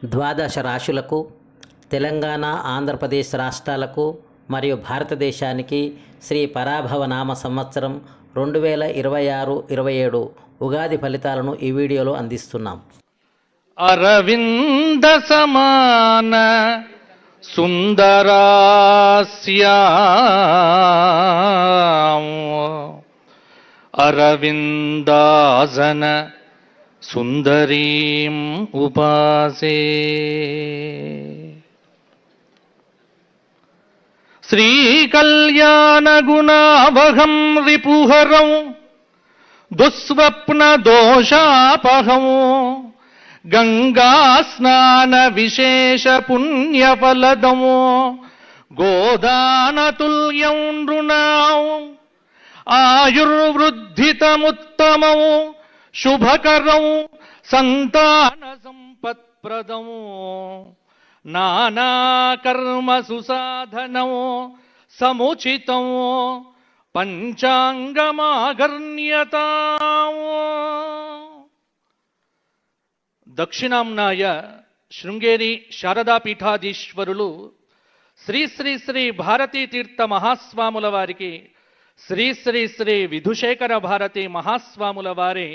ద్వాదశ రాశులకు, తెలంగాణ, ఆంధ్రప్రదేశ్ రాష్ట్రాలకు మరియు భారతదేశానికి శ్రీ పరాభవ నామ సంవత్సరం 2026-27 ఉగాది ఫలితాలను ఈ వీడియోలో అందిస్తున్నాం. అరవింద సమాన సుందరాస్యాం అరవిందాసన సుందరీం ఉపాసే. శ్రీకళ్యాణ గుణావహం రిపుహరం దుస్వప్న దోషాపహం గంగా స్నాన విశేష పుణ్యఫలదము గోదానతుల్యం నృణాం ఆయుర్వృద్ధితముత్తమం శుభకరం సంతాన సంపత్ప్రదం నానాకర్మ సుసాధనం సముచితం పంచాంగమాగర్ణ్యతాం. దక్షిణాంనాయ శృంగేరి శారదాపీఠాధీశ్వరులు శ్రీ శ్రీ శ్రీ భారతీ తీర్థ మహాస్వాముల వారికి, శ్రీ శ్రీ శ్రీ విధుశేఖర భారతి మహాస్వాముల వారి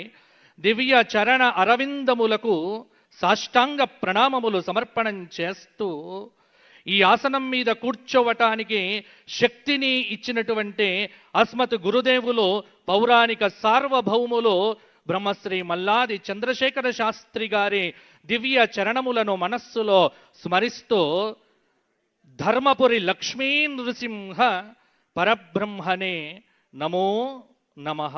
దివ్య చరణ అరవిందములకు సాష్టాంగ ప్రణామములు సమర్పణం చేస్తూ, ఈ ఆసనం మీద కూర్చోవటానికి శక్తిని ఇచ్చినటువంటి అస్మత్ గురుదేవులు, పౌరాణిక సార్వభౌములు బ్రహ్మశ్రీ మల్లాది చంద్రశేఖర శాస్త్రి గారి దివ్య చరణములను మనస్సులో స్మరిస్తూ, ధర్మపురి లక్ష్మీ నృసింహ పరబ్రహ్మణే నమో నమః.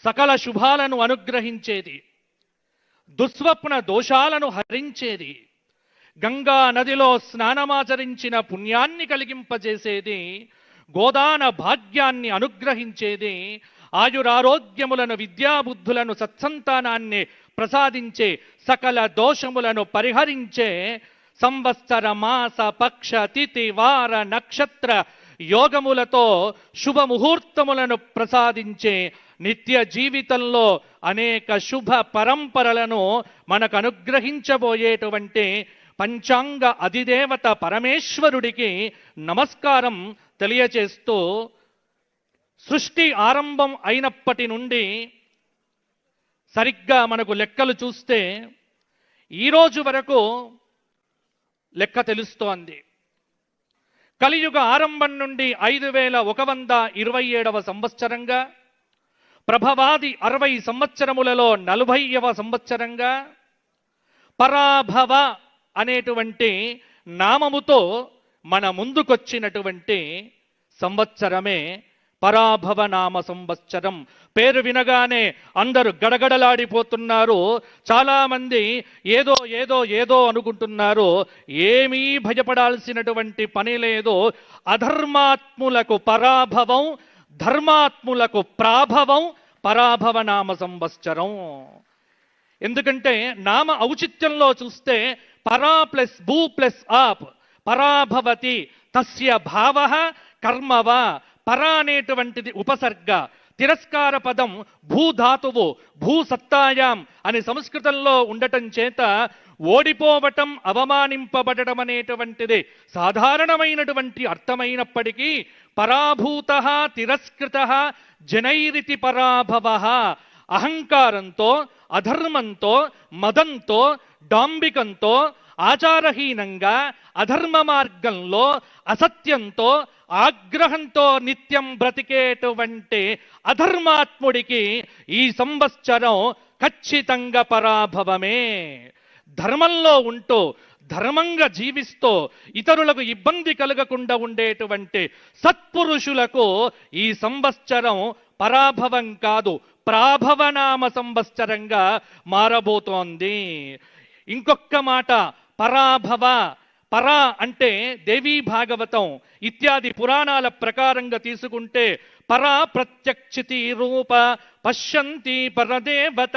సకల శుభాలను అనుగ్రహించేది, దుస్వప్న దోషాలను హరించేది, గంగా నదిలో స్నానమాచరించిన పుణ్యాన్ని కలిగింపజేసేది, గోదాన భాగ్యాన్ని అనుగ్రహించేది, ఆయురారోగ్యములను, విద్యాబుద్ధులను, సత్సంతానాన్ని ప్రసాదించే, సకల దోషములను పరిహరించే, సంవత్సర మాస పక్ష తిథి వార నక్షత్ర యోగములతో శుభముహూర్తములను ప్రసాదించే, నిత్య జీవితంలో అనేక శుభ పరంపరలను మనకు అనుగ్రహించబోయేటువంటి పంచాంగ అధిదేవత పరమేశ్వరుడికి నమస్కారం తెలియచేస్తూ, సృష్టి ఆరంభం అయినప్పటి నుండి సరిగ్గా మనకు లెక్కలు చూస్తే ఈరోజు వరకు లెక్క తెలుస్తోంది. కలియుగ ఆరంభం నుండి 5127వ సంవత్సరంగా, ప్రభవాది 60 సంవత్సరములలో 40వ సంవత్సరంగా, పరాభవ అనేటువంటి నామముతో మన ముందుకొచ్చినటువంటి సంవత్సరమే పరాభవ నామ సంవత్సరం. పేరు వినగానే అందరూ గడగడలాడిపోతున్నారు. చాలామంది ఏదో ఏదో ఏదో అనుకుంటున్నారు. ఏమీ భయపడాల్సినటువంటి పని లేదు. అధర్మాత్ములకు పరాభవం, ధర్మాత్ములకు ప్రాభవం పరాభవ నామ సంవత్సరం. ఎందుకంటే నామ ఔచిత్యంలో చూస్తే పరా ప్లస్ భూ ప్లస్ ఆప్ పరాభవతి తస్య భావ కర్మవ. పరా అనేటువంటిది ఉపసర్గ, తిరస్కార పదం భూధాతువు, భూసత్తాయాం అని సంస్కృతంలో ఉండటం చేత ఓడిపోవటం, అవమానింపబడటం అనేటువంటిది సాధారణమైనటువంటి అర్థమైనప్పటికీ పరాభూత తిరస్కృత జనైరితి పరాభవ. అహంకారంతో, అధర్మంతో, మదంతో, డాంబికంతో, ఆచారహీనంగా, అధర్మ మార్గంలో, అసత్యంతో, ఆగ్రహంతో నిత్యం బ్రతికేటువంటి అధర్మాత్ముడికి ఈ సంవత్సరం ఖచ్చితంగా పరాభవమే. ధర్మంలో ఉంటూ, ధర్మంగా జీవిస్తూ, ఇతరులకు ఇబ్బంది కలగకుండా ఉండేటువంటి సత్పురుషులకు ఈ సంవత్సరం పరాభవం కాదు, ప్రాభవనామ సంవత్సరంగా మారబోతోంది. ఇంకొక మాట, పరాభవ. పరా అంటే దేవీ భాగవతం ఇత్యాది పురాణాల ప్రకారంగా తీసుకుంటే పరా ప్రత్యక్షితి రూప పశ్యంతి పరదేవత.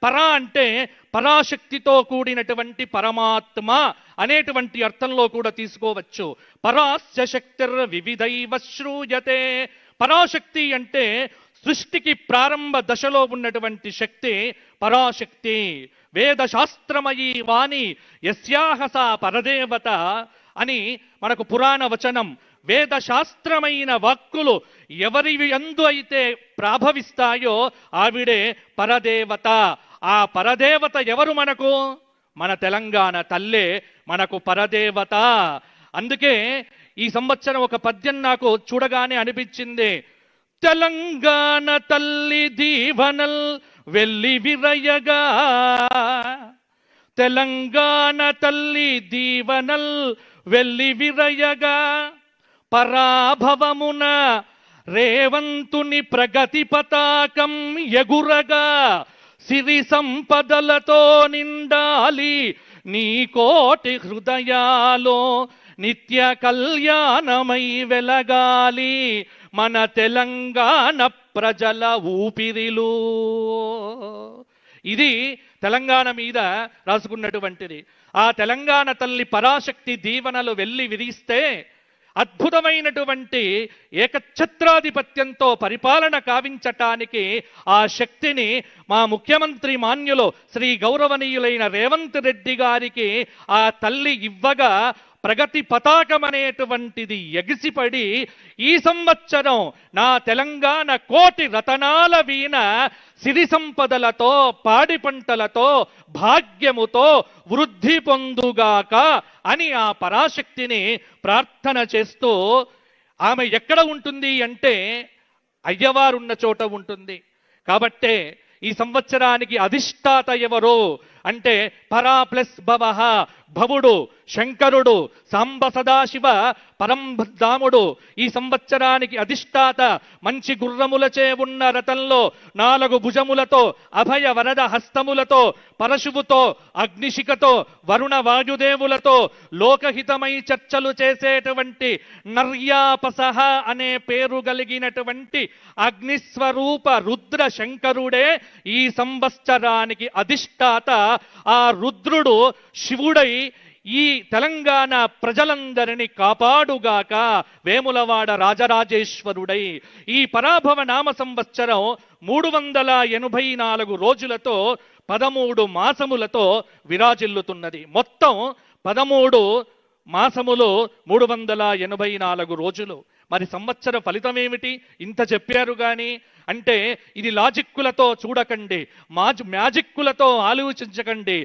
పరా అంటే పరాశక్తితో కూడినటువంటి పరమాత్మ అనేటువంటి అర్థంలో కూడా తీసుకోవచ్చు. పరాస్య శక్తిర్ వివిధైవ శ్రూయతే. పరాశక్తి అంటే సృష్టికి ప్రారంభ దశలో ఉన్నటువంటి శక్తి పరాశక్తి. వేదశాస్త్రమయీ వాణి యస్యాహ సా పరదేవత అని మనకు పురాణ వచనం. వేదశాస్త్రమైన వాక్కులు ఎవరి యందు అయితే ప్రాభవిస్తాయో ఆవిడే పరదేవత. ఆ పరదేవత ఎవరు మనకు? మన తెలంగాణ తల్లే మనకు పరదేవత. అందుకే ఈ సంవత్సరం ఒక పద్యం నాకు చూడగానే అనిపించింది. తెలంగాణ తల్లి దీవనల్ వెల్లి విరయగా, తెలంగాణ తల్లి దీవనల్ వెల్లి విరయగా, పరాభవమున రేవంతుని ప్రగతి పతాకం ఎగురగా, సిరి సంపదలతో నిండాలి నీ కోటి హృదయాలో, నిత్య కళ్యాణమై వెలగాలి మన తెలంగాణ ప్రజల ఊపిరిలు. ఇది తెలంగాణ మీద రాసుకున్నటువంటిది. ఆ తెలంగాణ తల్లి పరాశక్తి దీవెనలు వెళ్ళి విరిస్తే అద్భుతమైనటువంటి ఏకఛత్రాధిపత్యంతో పరిపాలన కావించటానికి ఆ శక్తిని మా ముఖ్యమంత్రి మాన్యులు శ్రీ గౌరవనీయులైన రేవంత్ రెడ్డి గారికి ఆ తల్లి ఇవ్వగా ప్రగతి పతాకం అనేటువంటిది ఎగిసిపడి ఈ సంవత్సరం నా తెలంగాణ కోటి రతనాల వీణ సిరి సంపదలతో పాడి పంటలతో భాగ్యముతో వృద్ధి పొందుగాక అని ఆ పరాశక్తిని ప్రార్థన చేస్తూ, ఆమె ఎక్కడ ఉంటుంది అంటే అయ్యవారున్న చోట ఉంటుంది. కాబట్టే ఈ సంవత్సరానికి అధిష్టాత ఎవరు అంటే పరా ప్లస్ భవ, భవుడు శంకరుడు సాంబ సదాశివ పరంధాముడు. ఈ సంవత్సరానికి అధిష్టాత మంచి గుర్రములచే ఉన్న రథంలో 4 భుజములతో అభయ వరద హస్తములతో పరశువుతో అగ్నిశిఖతో వరుణ వాయుదేవులతో లోకహితమై చర్చలు చేసేటువంటి నర్యాపసహ అనే పేరు కలిగినటువంటి అగ్నిస్వరూప రుద్ర శంకరుడే ఈ సంవత్సరానికి అధిష్టాత. ఆ రుద్రుడు శివుడై ఈ తెలంగాణ ప్రజలందరినీ కాపాడుగాక వేములవాడ రాజరాజేశ్వరుడై. ఈ పరాభవ నామ సంవత్సరం 384 రోజులతో 13 మాసములతో విరాజిల్లుతున్నది. మొత్తం 13 మాసములు 384 రోజులు. మరి సంవత్సర ఫలితం ఏమిటి? ఇంత చెప్పారు కానీ అంటే ఇది లాజిక్కులతో చూడకండి, మ్యాజిక్కులతో ఆలోచించకండి,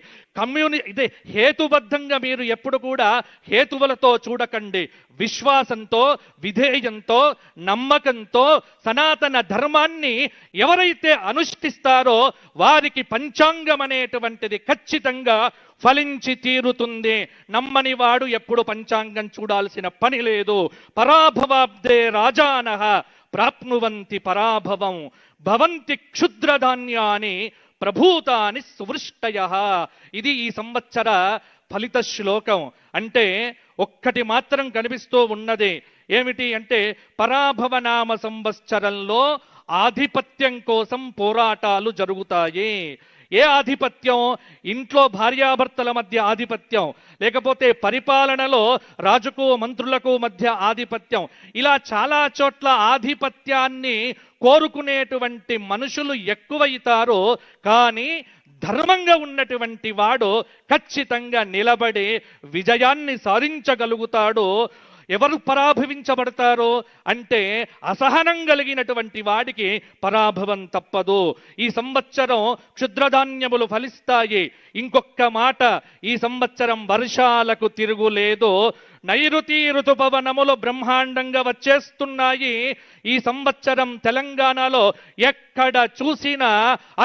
ఇదే హేతుబద్ధంగా మీరు ఎప్పుడు కూడా హేతువులతో చూడకండి. విశ్వాసంతో, విధేయంతో, నమ్మకంతో సనాతన ధర్మాన్ని ఎవరైతే అనుష్ఠిస్తారో వారికి పంచాంగం అనేటువంటిది ఖచ్చితంగా ఫలించి తీరుతుంది. నమ్మని వాడు ఎప్పుడు పంచాంగం చూడాల్సిన పని లేదు. పరాభవాబ్దే రాజానః ప్రాప్నువంతి పరాభవం భవంతి క్షుద్రధాన్యాని ప్రభూతాని సువృష్టయః. ఇది ఈ సంవత్సర ఫలిత శ్లోకం. అంటే ఒక్కటి మాత్రం కనిపిస్తూ ఉన్నది ఏమిటి అంటే పరాభవ నామ సంవత్సరంలో ఆధిపత్యం కోసం పోరాటాలు జరుగుతాయి. ఏ ఆధిపత్యం? ఇంట్లో భార్యాభర్తల మధ్య ఆధిపత్యం, లేకపోతే పరిపాలనలో రాజుకు మంత్రులకు మధ్య ఆధిపత్యం. ఇలా చాలా చోట్ల ఆధిపత్యాన్ని కోరుకునేటువంటి మనుషులు ఎక్కువైతారు. కానీ ధర్మంగా ఉన్నటువంటి వాడు ఖచ్చితంగా నిలబడి విజయాన్ని సాధించగలుగుతాడు. ఎవరు పరాభవించబడతారో అంటే అసహనం కలిగినటువంటి వాడికి పరాభవం తప్పదు. ఈ సంవత్సరం క్షుద్రధాన్యములు ఫలిస్తాయి. ఇంకొక మాట, ఈ సంవత్సరం వర్షాలకు తిరుగులేదు. నైరుతి ఋతుపవనములు బ్రహ్మాండంగా వచ్చేస్తున్నాయి. ఈ సంవత్సరం తెలంగాణలో ఎక్కడ చూసినా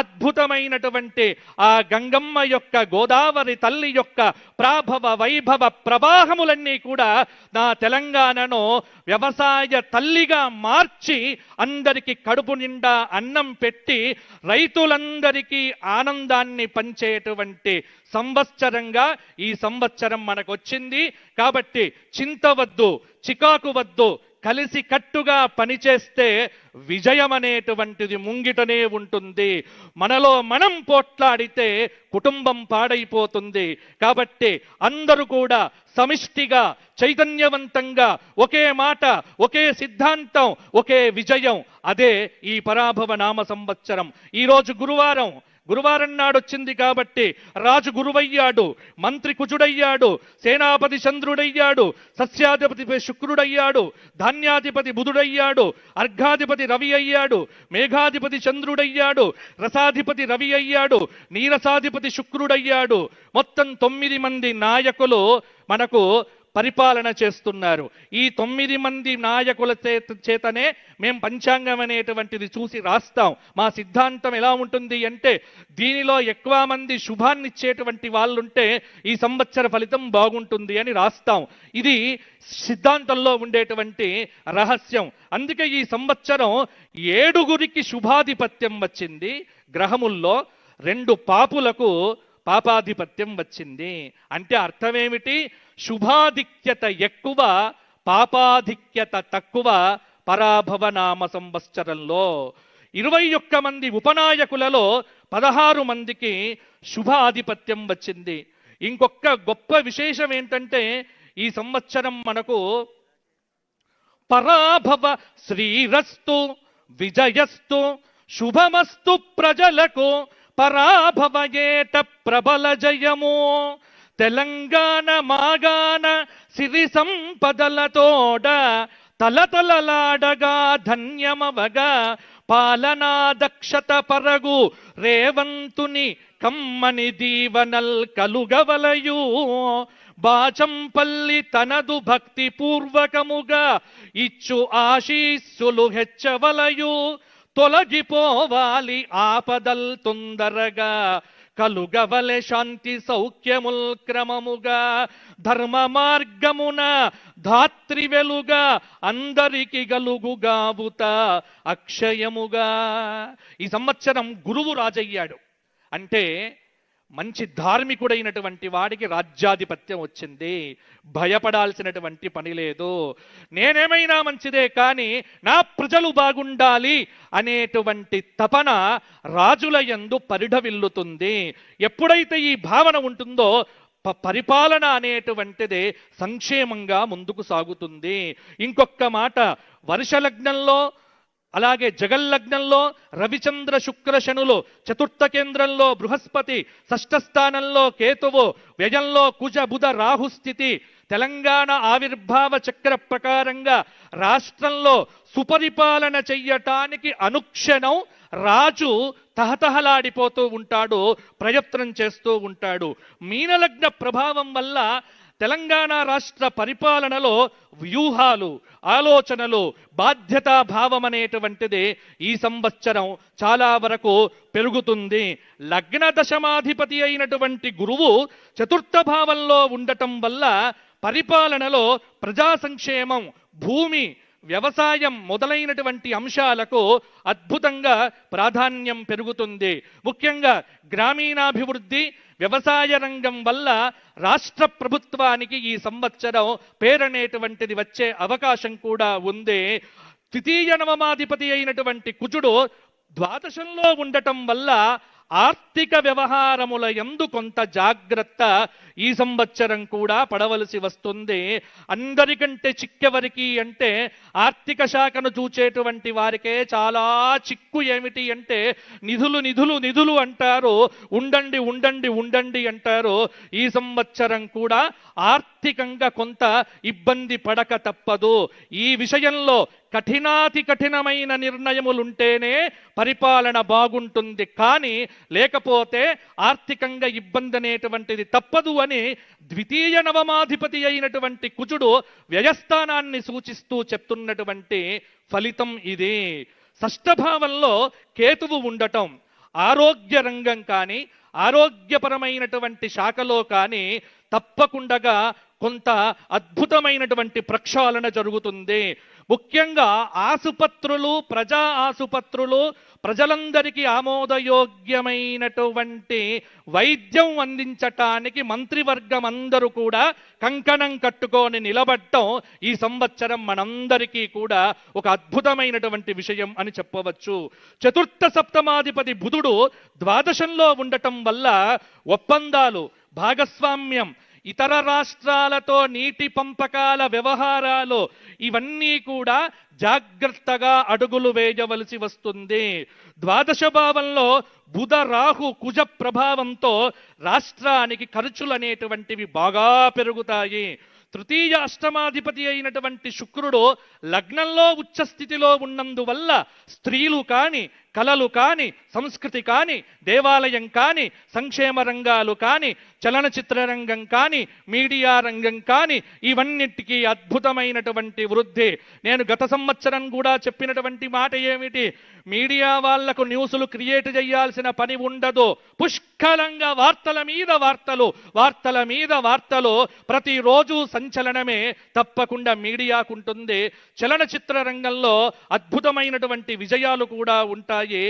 అద్భుతమైనటువంటి ఆ గంగమ్మ యొక్క, గోదావరి తల్లి యొక్క ప్రాభవ వైభవ ప్రవాహములన్నీ కూడా నా తెలంగాణను వ్యవసాయ తల్లిగా మార్చి అందరికీ కడుపు నిండా అన్నం పెట్టి రైతులందరికీ ఆనందాన్ని పంచేటువంటి సంవత్సరంగా ఈ సంవత్సరం మనకు వచ్చింది. కాబట్టి చింతవద్దు, చికాకు వద్దు, కలిసి కట్టుగా పనిచేస్తే విజయం అనేటువంటిది ముంగిటనే ఉంటుంది. మనలో మనం పోట్లాడితే కుటుంబం పాడైపోతుంది. కాబట్టి అందరూ కూడా సమిష్టిగా చైతన్యవంతంగా ఒకే మాట, ఒకే సిద్ధాంతం, ఒకే విజయం. అదే ఈ పరాభవ నామ సంవత్సరం. ఈరోజు గురువారం, గురువారం నాడు వచ్చింది కాబట్టి రాజు గురువయ్యాడు, మంత్రి కుజుడయ్యాడు, సేనాపతి చంద్రుడయ్యాడు, సస్యాధిపతి శుక్రుడయ్యాడు, ధాన్యాధిపతి బుధుడయ్యాడు, అర్ఘాధిపతి రవి అయ్యాడు, మేఘాధిపతి చంద్రుడయ్యాడు, రసాధిపతి రవి అయ్యాడు, నీరసాధిపతి శుక్రుడయ్యాడు. మొత్తం 9 మంది నాయకులు మనకు పరిపాలన చేస్తున్నారు. ఈ 9 మంది నాయకుల చేతనే మేము పంచాంగం అనేటువంటిది చూసి రాస్తాం. మా సిద్ధాంతం ఎలా ఉంటుంది అంటే, దీనిలో ఎక్కువ మంది శుభాన్ని ఇచ్చేటువంటి వాళ్ళుంటే ఈ సంవత్సర ఫలితం బాగుంటుంది అని రాస్తాం. ఇది సిద్ధాంతంలో ఉండేటువంటి రహస్యం. అందుకే ఈ సంవత్సరం 7 శుభాధిపత్యం వచ్చింది గ్రహముల్లో, 2 పాపులకు పాపాధిపత్యం వచ్చింది. అంటే అర్థమేమిటి? శుభాధిక్యత ఎక్కువ, పాపాధిక్యత తక్కువ పరాభవ నామ సంవత్సరంలో. 21 మంది ఉపనాయకులలో 16 మందికి శుభ ఆధిపత్యం వచ్చింది. ఇంకొక గొప్ప విశేషం ఏంటంటే, ఈ సంవత్సరం మనకు పరాభవ శ్రీరస్తు విజయస్తు శుభమస్తు ప్రజలకు పరాభవయేట ప్రబల జయము. తెలంగాణ మాగాన సిరి సంపదలతోడ తలతలలాడగా ధన్యమవగా పాలనా దక్షత పరగు రేవంతుని కమ్మని దీవనల్ కలుగవలయు. బాచంపల్లి తనదు భక్తి పూర్వకముగా ఇచ్చు ఆశీస్సులు హెచ్చవలయు. తొలగిపోవాలి ఆపదల్ తొందరగా కలుగవలె శాంతి సౌఖ్యముల్ క్రమముగా. ధర్మ మార్గమున ధాత్రి వెలుగా అందరికి గలుగుగావుత అక్షయముగా. ఈ సంవత్సరం గురువు రాజయ్యాడు అంటే మంచి ధార్మికుడైనటువంటి వాడికి రాజ్యాధిపత్యం వచ్చింది. భయపడాల్సినటువంటి పని లేదు. నేనేమైనా మంచిదే కానీ నా ప్రజలు బాగుండాలి అనేటువంటి తపన రాజుల యందు పరిఢవిల్లుతుంది. ఎప్పుడైతే ఈ భావన ఉంటుందో పరిపాలన అనేటువంటిది సంక్షేమంగా ముందుకు సాగుతుంది. ఇంకొక మాట, వర్షలగ్నంలో అలాగే జగల్లగ్నంలో రవిచంద్ర శుక్ర శనులు, చతుర్థ కేంద్రంలో బృహస్పతి, షష్ఠ స్థానంలో కేతువు, వ్యయంలో కుజ బుధ రాహు స్థితి. తెలంగాణ ఆవిర్భావ చక్ర ప్రకారంగా రాష్ట్రంలో సుపరిపాలన చెయ్యటానికి అనుక్షణం రాజు తహతహలాడిపోతూ ఉంటాడు, ప్రయత్నం చేస్తూ ఉంటాడు. మీనలగ్న ప్రభావం వల్ల తెలంగాణ రాష్ట్ర పరిపాలనలో వ్యూహాలు, ఆలోచనలు, బాధ్యతాభావం అనేటువంటిది ఈ సంవత్సరం చాలా వరకు పెరుగుతుంది. లగ్న దశమాధిపతి అయినటువంటి గురువు చతుర్థ భావంలో ఉండటం వల్ల పరిపాలనలో ప్రజా సంక్షేమం, భూమి, వ్యవసాయం మొదలైనటువంటి అంశాలకు అద్భుతంగా ప్రాధాన్యం పెరుగుతుంది. ముఖ్యంగా గ్రామీణాభివృద్ధి, వ్యవసాయ రంగం వల్ల రాష్ట్ర ప్రభుత్వానికి ఈ సంవత్సరం పేరనేటువంటిది వచ్చే అవకాశం కూడా ఉంది. ద్వితీయ నవమాధిపతి అయినటువంటి కుజుడు ద్వాదశంలో ఉండటం వల్ల ఆర్థిక వ్యవహారముల యందు కొంత జాగ్రత్త ఈ సంవత్సరం కూడా పడవలసి వస్తుంది. అందరికంటే చిక్కెవరికి అంటే ఆర్థిక శాఖను చూచేటువంటి వారికే చాలా చిక్కు. ఏమిటి అంటే నిధులు నిధులు నిధులు అంటారు, ఉండండి ఉండండి ఉండండి అంటారు. ఈ సంవత్సరం కూడా ఆర్థికంగా కొంత ఇబ్బంది పడక తప్పదు. ఈ విషయంలో కఠినాతి కఠినమైన నిర్ణయములుంటేనే పరిపాలన బాగుంటుంది, కానీ లేకపోతే ఆర్థికంగా ఇబ్బంది అనేటువంటిది తప్పదు అని ద్వితీయ నవమాధిపతి అయినటువంటి కుజుడు వ్యయస్థానాన్ని సూచిస్తూ చెప్తున్నటువంటి ఫలితం ఇది. షష్ఠభావంలో కేతువు ఉండటం ఆరోగ్య రంగం కానీ ఆరోగ్యపరమైనటువంటి శాఖలో కానీ తప్పకుండా కొంత అద్భుతమైనటువంటి ప్రక్షాళన జరుగుతుంది. ముఖ్యంగా ఆసుపత్రులు, ప్రజా ఆసుపత్రులు, ప్రజలందరికీ ఆమోదయోగ్యమైనటువంటి వైద్యం అందించటానికి మంత్రివర్గం అందరూ కూడా కంకణం కట్టుకొని నిలబడటం ఈ సంవత్సరం మనందరికీ కూడా ఒక అద్భుతమైనటువంటి విషయం అని చెప్పవచ్చు. చతుర్థ సప్తమాధిపతి బుధుడు ద్వాదశంలో ఉండటం వల్ల ఒప్పందాలు, భాగస్వామ్యం ఇతర రాష్ట్రాలతో నీటి పంపకాల వ్యవహారాలు ఇవన్నీ కూడా జాగ్రత్తగా అడుగులు వేయవలసి వస్తుంది. ద్వాదశ భావంలో బుధ రాహు కుజ ప్రభావంతో రాష్ట్రానికి ఖర్చులు అనేటువంటివి బాగా పెరుగుతాయి. తృతీయ అష్టమాధిపతి అయినటువంటి శుక్రుడు లగ్నంలో ఉచ్చస్థితిలో ఉన్నందువల్ల స్త్రీలు కాని, కళలు కాని, సంస్కృతి కాని, దేవాలయం కాని, సంక్షేమ రంగాలు కాని, చలనచిత్ర రంగం కాని, మీడియా రంగం కాని ఇవన్నిటికీ అద్భుతమైనటువంటి వృద్ధి. నేను గత సంవత్సరం కూడా చెప్పినటువంటి మాట ఏమిటి? మీడియా వాళ్లకు న్యూస్లు క్రియేట్ చేయాల్సిన పని ఉండదు. పుష్కలంగా వార్తల మీద వార్తలు, వార్తల మీద వార్తలు, ప్రతిరోజు సంచలనమే తప్పకుండా మీడియాకుంటుంది. చలనచిత్ర రంగంలో అద్భుతమైనటువంటి విజయాలు కూడా ఉంటాయి.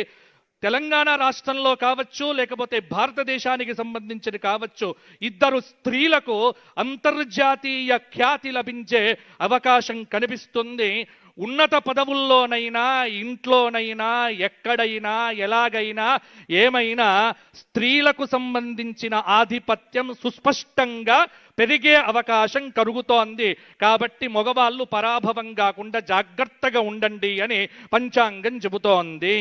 తెలంగాణ రాష్ట్రంలో కావచ్చు, లేకపోతే భారతదేశానికి సంబంధించి కావచ్చు, ఇద్దరు స్త్రీలకు అంతర్జాతీయ ఖ్యాతి లభించే అవకాశం కనిపిస్తుంది. ఉన్నత పదవుల్లోనైనా, ఇంట్లోనైనా, ఎక్కడైనా, ఎలాగైనా, ఏమైనా స్త్రీలకు సంబంధించిన ఆధిపత్యం సుస్పష్టంగా పెరిగే అవకాశం కలుగుతోంది. కాబట్టి మగవాళ్ళు పరాభవం కాకుండా జాగ్రత్తగా ఉండండి అని పంచాంగం చెబుతోంది.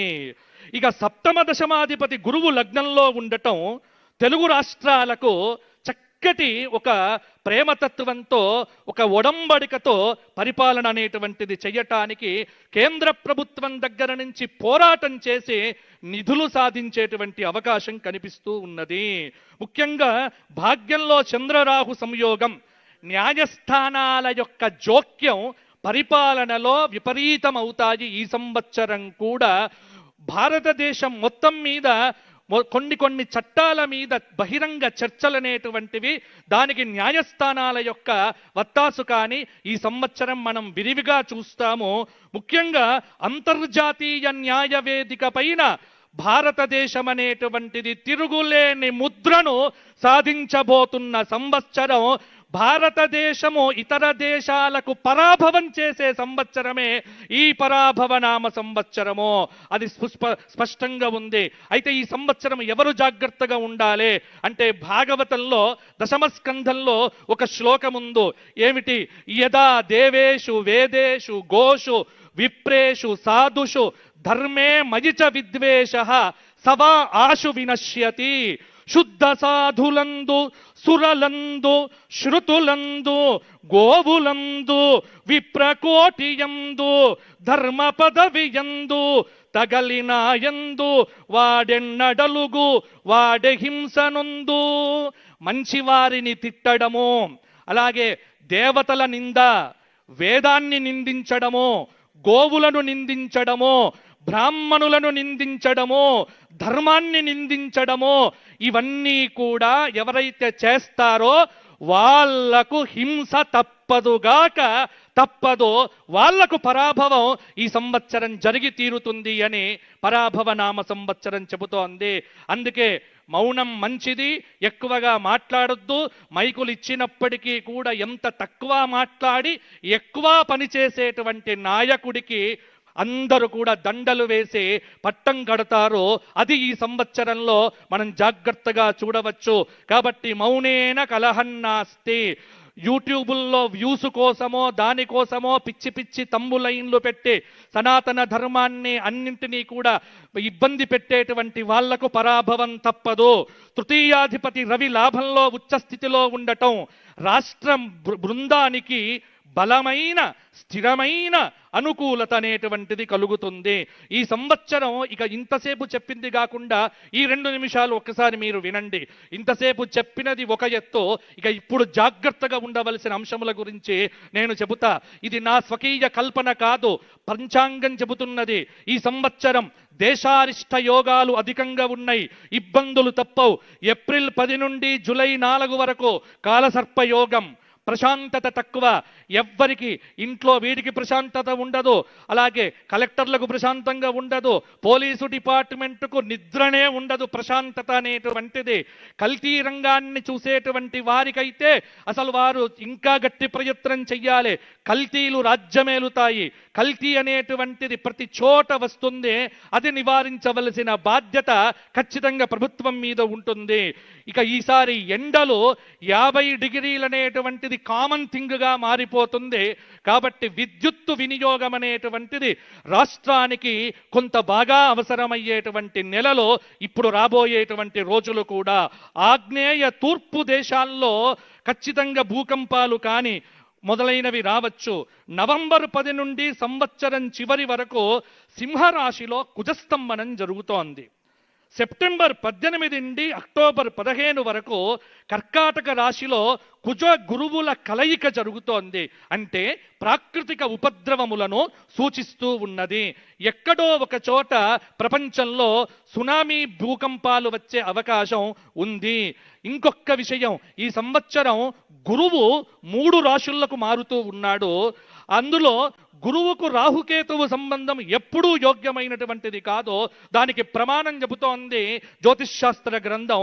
ఇక సప్తమ దశమాధిపతి గురువు లగ్నంలో ఉండటం తెలుగు రాష్ట్రాలకు చక్కటి ఒక ప్రేమతత్వంతో, ఒక ఒడంబడికతో పరిపాలన అనేటువంటిది చేయటానికి కేంద్ర ప్రభుత్వం దగ్గర నుంచి పోరాటం చేసి నిధులు సాధించేటువంటి అవకాశం కనిపిస్తూ ఉన్నది. ముఖ్యంగా భాగ్యంలో చంద్రరాహు సంయోగం, న్యాయస్థానాల యొక్క జోక్యం పరిపాలనలో విపరీతమవుతాయి. ఈ సంవత్సరం కూడా భారతదేశం మొత్తం మీద కొన్ని చట్టాల మీద బహిరంగ చర్చలనేటువంటివి, దానికి న్యాయస్థానాల యొక్క వత్తాసు కానీ ఈ సంవత్సరం మనం విరివిగా చూస్తాము. ముఖ్యంగా అంతర్జాతీయ న్యాయవేదిక పైన భారతదేశం అనేటువంటిది తిరుగులేని ముద్రను సాధించబోతున్న సంవత్సరం. భారతదేశము ఇతర దేశాలకు పరాభవం చేసే సంవత్సరమే ఈ పరాభవ నామ సంవత్సరము. అది స్పష్టంగా ఉంది. అయితే ఈ సంవత్సరం ఎవరు జాగ్రత్తగా ఉండాలి అంటే, భాగవతంలో దశమ స్కంధంలో ఒక శ్లోకముందు ఏమిటి? యదా దేవేషు వేదేషు గోషు విప్రేషు సాధుషు ధర్మే మయిచ విద్వేషః సవా ఆశు వినశ్యతి. శుద్ధ సాధులందు, సురలందు, శృతులందు, గోవులందు, విప్రకోటియందు, ధర్మ పదవియందు తగలినాయందు వాడెన్నడలుగు వాడె హింసనుందు. మంచివారిని తిట్టడము, అలాగే దేవతల నింద, వేదాన్ని నిందించడము, గోవులను నిందించడము, బ్రాహ్మణులను నిందించడము, ధర్మాన్ని నిందించడము, ఇవన్నీ కూడా ఎవరైతే చేస్తారో వాళ్లకు హింస తప్పదో, వాళ్లకు పరాభవం ఈ సంవత్సరం జరిగి తీరుతుంది అని పరాభవ నామ సంవత్సరం చెబుతోంది. అందుకే మౌనం మంచిది, ఎక్కువగా మాట్లాడొద్దు. మైకులు ఇచ్చినప్పటికీ కూడా ఎంత తక్కువ మాట్లాడి ఎక్కువ పనిచేసేటువంటి నాయకుడికి అందరూ కూడా దండలు వేసి పట్టం కడతారో అది ఈ సంవత్సరంలో మనం జాగ్రత్తగా చూడవచ్చు. కాబట్టి మౌనేన కలహన్నాస్తి. యూట్యూబుల్లో వ్యూస్ కోసమో దానికోసమో పిచ్చి పిచ్చి తమ్ములైన్లు పెట్టి సనాతన ధర్మాన్ని అన్నింటినీ కూడా ఇబ్బంది పెట్టేటువంటి వాళ్లకు పరాభవం తప్పదు. తృతీయాధిపతి రవి లాభంలో ఉచ్చస్థితిలో ఉండటం రాష్ట్రం బృందానికి బలమైన స్థిరమైన అనుకూలత అనేటువంటిది కలుగుతుంది. ఈ సంవత్సరం ఇక ఇంతసేపు చెప్పింది కాకుండా ఈ 2 నిమిషాలు ఒక్కసారి మీరు వినండి. ఇంతసేపు చెప్పినది ఒక ఎత్తు, ఇక ఇప్పుడు జాగ్రత్తగా ఉండవలసిన అంశముల గురించి నేను చెబుతా. ఇది నా స్వకీయ కల్పన కాదు, పంచాంగం చెబుతున్నది. ఈ సంవత్సరం దేశారిష్ట యోగాలు అధికంగా ఉన్నాయి, ఇబ్బందులు తప్పవు. ఏప్రిల్ 10 నుండి జూలై 4 వరకు కాలసర్ప యోగం, ప్రశాంతత తక్కువ. ఎవ్వరికి ఇంట్లో వీడికి ప్రశాంతత ఉండదు, అలాగే కలెక్టర్లకు ప్రశాంతంగా ఉండదు, పోలీసు డిపార్ట్మెంట్కు నిద్రనే ఉండదు. ప్రశాంతత అనేటువంటిది కల్తీ రంగాన్ని చూసేటువంటి వారికైతే అసలు వారు ఇంకా గట్టి ప్రయత్నం చెయ్యాలి. కల్తీలు రాజ్యమేలుతాయి. కల్తీ అనేటువంటిది ప్రతి చోట వస్తుంది. అది నివారించవలసిన బాధ్యత ఖచ్చితంగా ప్రభుత్వం మీద ఉంటుంది. ఇక ఈసారి ఎండలు 50 డిగ్రీలు అనేటువంటిది కామన్ థింగ్గా మారిపోతుంది. కాబట్టి విద్యుత్తు వినియోగం అనేటువంటిది రాష్ట్రానికి కొంత బాగా అవసరమయ్యేటువంటి నెలలో ఇప్పుడు రాబోయేటువంటి రోజులు కూడా. ఆగ్నేయ తూర్పు దేశాల్లో ఖచ్చితంగా భూకంపాలు కానీ మొదలైనవి రావచ్చు. నవంబర్ 10 నుండి సంవత్సరం చివరి వరకు సింహరాశిలో కుజస్తంభనం జరుగుతోంది. సెప్టెంబర్ 18 నుండి అక్టోబర్ 15 వరకు కర్కాటక రాశిలో కుజ గురువుల కలయిక జరుగుతోంది. అంటే ప్రాకృతిక ఉపద్రవములను సూచిస్తూ ఉన్నది. ఎక్కడో ఒక చోట ప్రపంచంలో సునామీ భూకంపాలు వచ్చే అవకాశం ఉంది. ఇంకొక విషయం, ఈ సంవత్సరం గురువు 3 రాశులకు మారుతూ ఉన్నాడు. అందులో గురువుకు రాహుకేతువు సంబంధం ఎప్పుడూ యోగ్యమైనటువంటిది కాదు. దానికి ప్రమాణం చెబుతోంది జ్యోతిష్ శాస్త్ర గ్రంథం.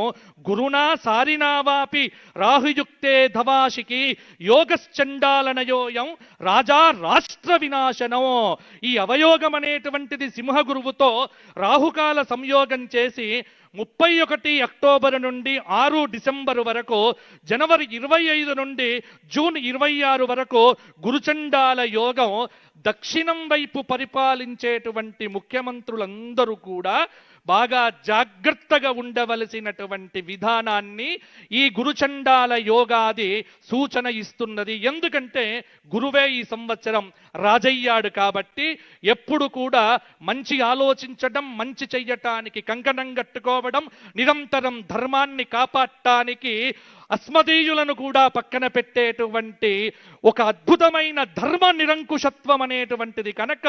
గురునా సారినావాపి రాహుయుక్తే ధవాషికి యోగశ్చండాలనయోయం రాజా రాష్ట్ర వినాశనం. ఈ అవయోగం అనేటువంటిది సింహ గురువుతో రాహుకాల సంయోగం చేసి 31 అక్టోబర్ నుండి 6 డిసెంబర్ వరకు, జనవరి 25 నుండి జూన్ 26 వరకు గురుచండాల యోగం. దక్షిణం వైపు పరిపాలించేటువంటి ముఖ్యమంత్రులందరూ కూడా బాగా జాగ్రత్తగా ఉండవలసినటువంటి విధానాన్ని ఈ గురుచండాల యోగాది సూచన ఇస్తున్నది. ఎందుకంటే గురువే ఈ సంవత్సరం రాజయ్యాడు కాబట్టి ఎప్పుడు కూడా మంచి ఆలోచించడం, మంచి చెయ్యటానికి కంకణం కట్టుకోవడం, నిరంతరం ధర్మాన్ని కాపాడటానికి అస్మదీయులను కూడా పక్కన పెట్టేటువంటి ఒక అద్భుతమైన ధర్మ నిరంకుశత్వం అనేటువంటిది కనుక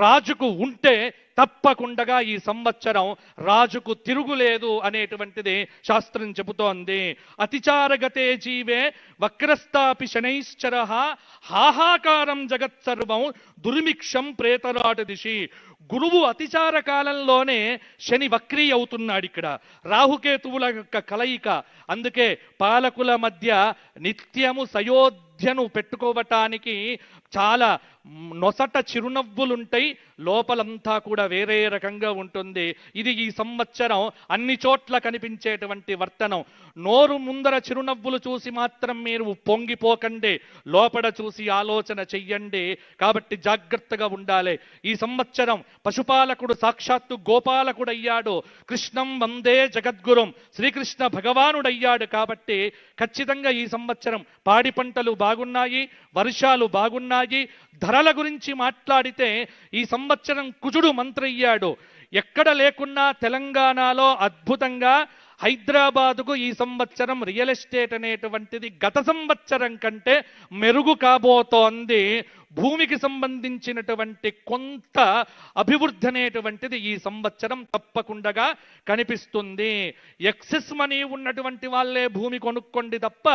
రాజుకు ఉంటే తప్పకుండా ఈ సంవత్సరం రాజుకు తిరుగులేదు అనేటువంటిది శాస్త్రం చెబుతోంది. అతిచారగతే జీవే వక్రస్తాపి శనైశ్చర హాహాకారం జగత్సర్వం దుర్మిక్షం ప్రేతరాట దిశి. గురువు అతిచార కాలంలోనే శని వక్రీ అవుతున్నాడు. ఇక్కడ రాహుకేతువుల యొక్క కలయిక. అందుకే పాలకుల మధ్య నిత్యము సయోధ్యను పెట్టుకోవటానికి చాలా నొసట చిరునవ్వులుంటాయి, లోపలంతా కూడా వేరే రకంగా ఉంటుంది. ఇది ఈ సంవత్సరం అన్ని చోట్ల కనిపించేటువంటి వర్తనం. నోరు ముందర చిరునవ్వులు చూసి మాత్రం మీరు పొంగిపోకండి, లోపల చూసి ఆలోచన చెయ్యండి. కాబట్టి జాగ్రత్తగా ఉండాలి. ఈ సంవత్సరం పశుపాలకుడు సాక్షాత్తు గోపాలకుడు అయ్యాడు. కృష్ణం వందే జగద్గురుం శ్రీకృష్ణ భగవానుడయ్యాడు. కాబట్టి ఖచ్చితంగా ఈ సంవత్సరం పాడి పంటలు బాగున్నాయి, వర్షాలు బాగున్నాయి. ధరల గురించి మాట్లాడితే ఈ సంవత్సరం కుజుడు మంత్రయ్యాడు. ఎక్కడ లేకున్నా తెలంగాణలో అద్భుతంగా హైదరాబాదుకు ఈ సంవత్సరం రియల్ ఎస్టేట్ అనేటువంటిది గత సంవత్సరం కంటే మెరుగు కాబోతోంది. భూమికి సంబంధించినటువంటి కొంత అభివృద్ధి అనేటువంటిది ఈ సంవత్సరం తప్పకుండా కనిపిస్తుంది. ఎక్సెస్ మనీ ఉన్నటువంటి వాళ్ళే భూమి కొనుక్కోండి తప్ప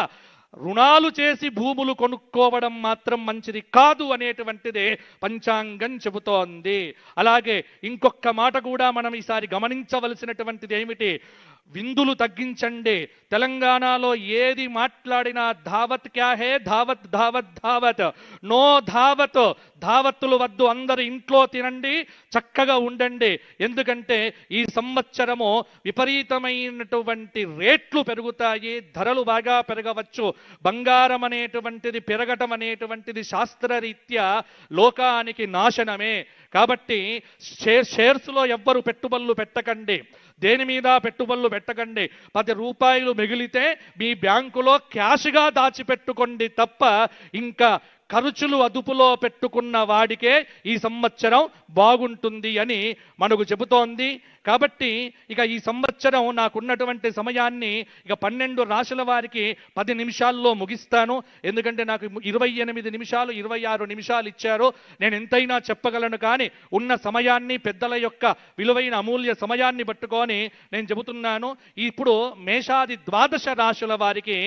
రుణాలు చేసి భూములు కొనుక్కోవడం మాత్రం మంచిది కాదు అనేటువంటిదే పంచాంగం చెబుతోంది. అలాగే ఇంకొక మాట కూడా మనం ఈసారి గమనించవలసినటువంటిది ఏమిటి, విందులు తగ్గించండి. తెలంగాణలో ఏది మాట్లాడినా ధావత్ క్యా హే, ధావత్ ధావత్ ధావత్, నో ధావత్. ధావత్తులు వద్దు, అందరు ఇంట్లో తినండి, చక్కగా ఉండండి. ఎందుకంటే ఈ సంవత్సరము విపరీతమైనటువంటి రేట్లు పెరుగుతాయి, ధరలు బాగా పెరగవచ్చు. బంగారం అనేటువంటిది పెరగటం అనేటువంటిది శాస్త్రరీత్యా లోకానికి నాశనమే. కాబట్టి షేర్స్లో ఎవ్వరు పెట్టుబడులు పెట్టకండి, దేని మీద పెట్టుబడులు పెట్టకండి. 10 రూపాయలు మిగిలితే మీ బ్యాంకులో క్యాష్గా దాచిపెట్టుకోండి తప్ప ఇంకా ఖర్చులు అదుపులో పెట్టుకున్న వాడికే ఈ సంవత్సరం బాగుంటుంది అని మనకు చెబుతోంది. కాబట్టి ఇక ఈ సంవత్సరం నాకున్నటువంటి సమయాన్ని ఇక 12 రాశుల వారికి 10 నిమిషాల్లో ముగిస్తాను. ఎందుకంటే నాకు 28 నిమిషాలు 26 నిమిషాలు ఇచ్చారు. నేను ఎంతైనా చెప్పగలను, కానీ ఉన్న సమయాన్ని పెద్దల యొక్క విలువైన అమూల్య సమయాన్ని పట్టుకొని నేను చెబుతున్నాను. ఇప్పుడు మేషాది 12 రాశుల వారికి